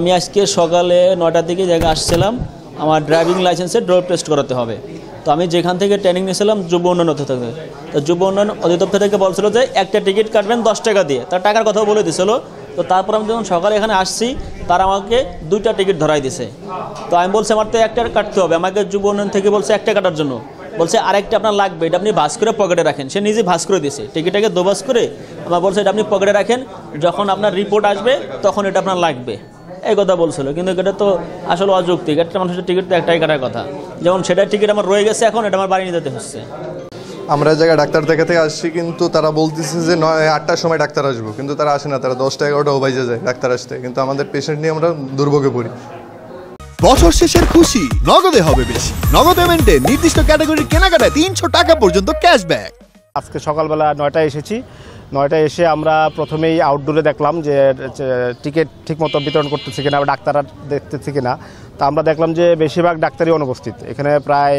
আমি আজকে সকালে 9টার দিকে জায়গায় আসছিলাম, আমার ড্রাইভিং লাইসেন্সের ড্রপ টেস্ট করাতে হবে। তো আমি যেখান থেকে ট্রেনিং নিয়েছিলাম যুব উন্নয়ন থেকে, তো যুব উন্নয়ন অধিদপ্তর থেকে বলছিল যে একটা টিকিট কাটবেন 10 টাকা দিয়ে, তার টাকার কথাও বলে দিয়েছিল। তো তারপর আমি যখন সকালে এখানে আসছি, তারা আমাকে 2টা টিকিট ধরাই দিছে। তো আমি বলছি আমার তো একটা কাটতে হবে, আমাকে যুব উন্নয়ন থেকে বলছে একটা কাটার জন্য, বলছে আরেকটা আপনার লাগবে, এটা আপনি ভাঁজ করে পকেটে রাখেন। সে নিজে ভাঁজ করে দিয়েছে টিকিটটাকে, দোভাজ করে আমার বলছে এটা আপনি পকেটে রাখেন, যখন আপনার রিপোর্ট আসবে তখন এটা আপনার লাগবে, এই কথা বলছিল। কিন্তু এটা তো আসলে অযৌক্তিক, একটা মানুষের টিকিট তো একটাই কাটার কথা। যেমন সেটার টিকিট আমার রয়ে গেছে, এখন এটা আমার বাড়ি নিয়ে যেতে হচ্ছে। আমরা জায়গায় ডাক্তার দেখাতে আসছি, কিন্তু তারা বলতেছে যে 8টার সময় ডাক্তার আসবো, কিন্তু তারা আসে না, তারা 10টা 11টাও বাজে যায় ডাক্তার আসতে, কিন্তু আমাদের পেশেন্ট নিয়ে আমরা দুর্ভোগে পড়ি। বছর শেষের খুশি নগদে হবে বেশি। নগদ পেমেন্টে নির্দিষ্ট ক্যাটাগরির কেনাকাটায় 300 টাকা পর্যন্ত ক্যাশব্যাক। আজকে সকালবেলা 9টায় এসেছি। 9টায় এসে আমরা প্রথমেই আউটডোরে দেখলাম যে টিকিট ঠিকমতো বিতরণ করতেছে কিনা, ডাক্তাররা দেখতেছে কিনা। তা আমরা দেখলাম যে বেশিরভাগ ডাক্তারই অনুপস্থিত, এখানে প্রায়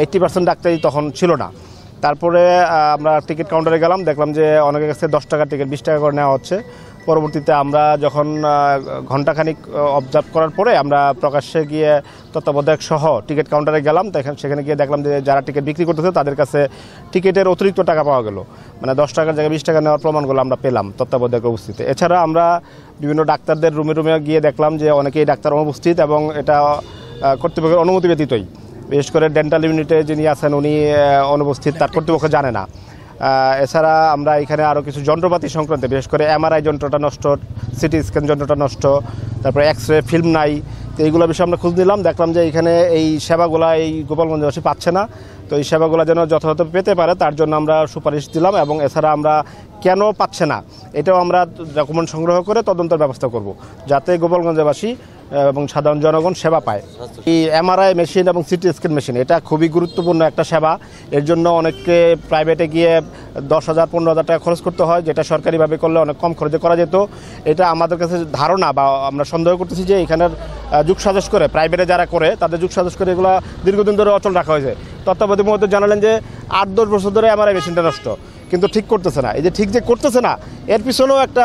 80% ডাক্তারই তখন ছিল না। তারপরে আমরা টিকিট কাউন্টারে গেলাম, দেখলাম যে অনেকের কাছে 10 টাকার টিকিট 20 টাকা করে নেওয়া হচ্ছে। পরবর্তীতে আমরা যখন ঘণ্টাখানিক অবজার্ভ করার পরে আমরা প্রকাশ্যে গিয়ে তত্ত্বাবধায়ক সহ টিকিট কাউন্টারে গেলাম। সেখানে গিয়ে দেখলাম যে যারা টিকিট বিক্রি করতেছে তাদের কাছে টিকিটের অতিরিক্ত টাকা পাওয়া গেল, মানে 10 টাকার জায়গায় 20 টাকা নেওয়ার প্রমাণগুলো আমরা পেলাম তত্ত্বাবধায়কের উপস্থিতিতে। এছাড়া আমরা বিভিন্ন ডাক্তারদের রুমে রুমে গিয়ে দেখলাম যে অনেকেই ডাক্তার অনুপস্থিত, এবং এটা কর্তৃপক্ষের অনুমতি ব্যতীতই। বিশেষ করে ডেন্টাল ইউনিটে যিনি আছেন উনি অনুপস্থিত, তার কর্তৃপক্ষ জানে না। এছাড়া আমরা এখানে আরও কিছু যন্ত্রপাতি সংক্রান্তে, বিশেষ করে এমআরআই যন্ত্রটা নষ্ট, সিটি স্ক্যান যন্ত্রটা নষ্ট, তারপরে এক্সরে ফিল্ম নাই। তো এইগুলো বিষয়ে আমরা খোঁজ নিলাম, দেখলাম যে এখানে এই সেবাগুলো এই গোপালগঞ্জবাসী পাচ্ছে না। তো এই সেবাগুলো যেন যথাযথ পেতে পারে তার জন্য আমরা সুপারিশ দিলাম, এবং এছাড়া আমরা কেন পাচ্ছে না এটাও আমরা ডকুমেন্ট সংগ্রহ করে তদন্তের ব্যবস্থা করব, যাতে গোপালগঞ্জবাসী এবং সাধারণ জনগণ সেবা পায়। এই এমআরআই মেশিন এবং সিটি স্ক্যান মেশিন এটা খুবই গুরুত্বপূর্ণ একটা সেবা। এর জন্য অনেককে প্রাইভেটে গিয়ে 10,000-15,000 টাকা খরচ করতে হয়, যেটা সরকারিভাবে করলে অনেক কম খরচে করা যেত। এটা আমাদের কাছে ধারণা বা আমরা সন্দেহ করতেছি যে এখানের যুগসাজশ করে প্রাইভেটে যারা করে তাদের যুগসাজশ করে এগুলো দীর্ঘদিন ধরে অচল রাখা হয়েছে। তত্ত্বাবধায়ক মহোদয় জানালেন যে 8-10 বছর ধরে এমআরআই মেশিনটা নষ্ট, কিন্তু ঠিক করতেছে না। এই যে ঠিক যে করতেছে না, এর পিছনেও একটা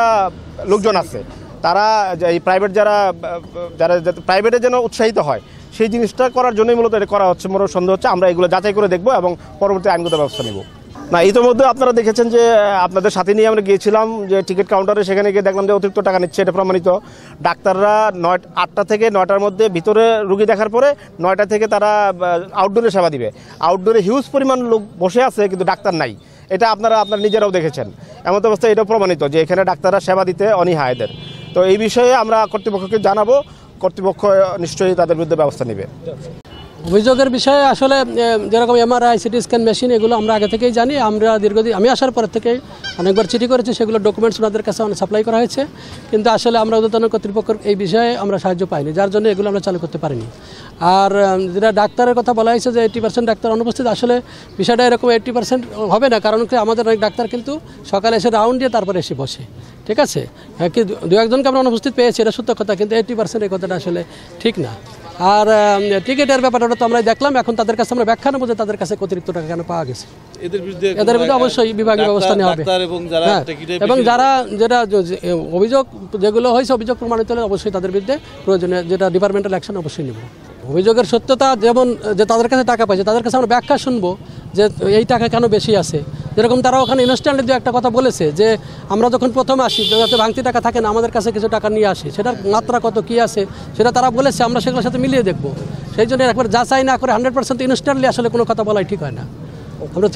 লোকজন আছে, তারা এই প্রাইভেট যারা প্রাইভেটে যেন উৎসাহিত হয় সেই জিনিসটা করার জন্যই মূলত এটা করা হচ্ছে। মোর সন্দেহ হচ্ছে, আমরা এগুলো যাচাই করে দেখব এবং পরবর্তী আইনগত ব্যবস্থা নেব। না, ইতিমধ্যে আপনারা দেখেছেন যে আপনাদের সাথে নিয়ে আমরা গিয়েছিলাম যে টিকিট কাউন্টারে, সেখানে গিয়ে দেখলাম যে অতিরিক্ত টাকা নিচ্ছে, এটা প্রমাণিত। ডাক্তাররা 8টা থেকে 9টার মধ্যে ভিতরে রুগী দেখার পরে 9টা থেকে তারা আউটডোরে সেবা দিবে। আউটডোরে হিউজ পরিমাণ লোক বসে আছে, কিন্তু ডাক্তার নাই। এটা আপনারা নিজেরাও দেখেছেন। এমন অবস্থায় এটাও প্রমাণিত যে এখানে ডাক্তাররা সেবা দিতে অনীহা এদের। তো এই বিষয়ে আমরা কর্তৃপক্ষকে জানাবো, কর্তৃপক্ষ নিশ্চয়ই তাদের বিরুদ্ধে ব্যবস্থা নেবে। অভিযোগের বিষয়ে আসলে যেরকম এমআরআই সিটি স্ক্যান মেশিন এগুলো আমরা আগে থেকেই জানি। আমরা দীর্ঘদিন আমি আসার পর থেকেই অনেকবার চিঠি করেছি, সেগুলো ডকুমেন্টস ওনাদের কাছে সাপ্লাই করা হয়েছে, কিন্তু আসলে আমরা ঊর্ধ্বতন কর্তৃপক্ষের এই বিষয়ে আমরা সাহায্য পাইনি, যার জন্য এগুলো আমরা চালু করতে পারিনি। আর যেটা ডাক্তারের কথা বলা হয়েছে যে 80% ডাক্তার অনুপস্থিত, আসলে বিষয়টা এরকম 80% হবে না, কারণ কি আমাদের অনেক ডাক্তার কিন্তু সকালে এসে রাউন্ড দিয়ে তারপরে এসে বসে, ঠিক আছে। হ্যাঁ, কি 2-1জনকে আমরা অনুপস্থিত পেয়েছি, এটা সত্য কথা, কিন্তু 80% এই কথাটা আসলে ঠিক না। আর টিকিটের ব্যাপারটা তো আমরা দেখলাম, এখন তাদের কাছে আমরা ব্যাখ্যা নেবো যে তাদের কাছে অতিরিক্ত টাকা কেন পাওয়া গেছে। এদের বিরুদ্ধে অবশ্যই বিভাগীয় ব্যবস্থা নেওয়া হবে, এবং যারা যেটা অভিযোগ যেগুলো হয়েছে অভিযোগ প্রমাণিত হলে অবশ্যই তাদের বিরুদ্ধে প্রয়োজনীয় যেটা ডিপার্টমেন্টাল অ্যাকশন অবশ্যই নেব। অভিযোগের সত্যতা যেমন যে তাদের কাছে টাকা পাইছে, তাদের কাছে আমরা ব্যাখ্যা শুনবো যে এই টাকা কেন বেশি আছে। যেরকম তারা ওখানে ইনস্ট্যান্টলি একটা কথা বলেছে যে আমরা যখন প্রথম আসি যাতে ভাঙতি টাকা থাকে না, আমাদের কাছে কিছু টাকা নিয়ে আসি, সেটার মাত্রা কত কী আছে সেটা তারা বলেছে, আমরা সেগুলোর সাথে মিলিয়ে দেখবো। সেই জন্য একবার যাচাই না করে 100% ইনস্ট্যান্টলি আসলে কোনো কথা বলাই ঠিক হয় না। আমরা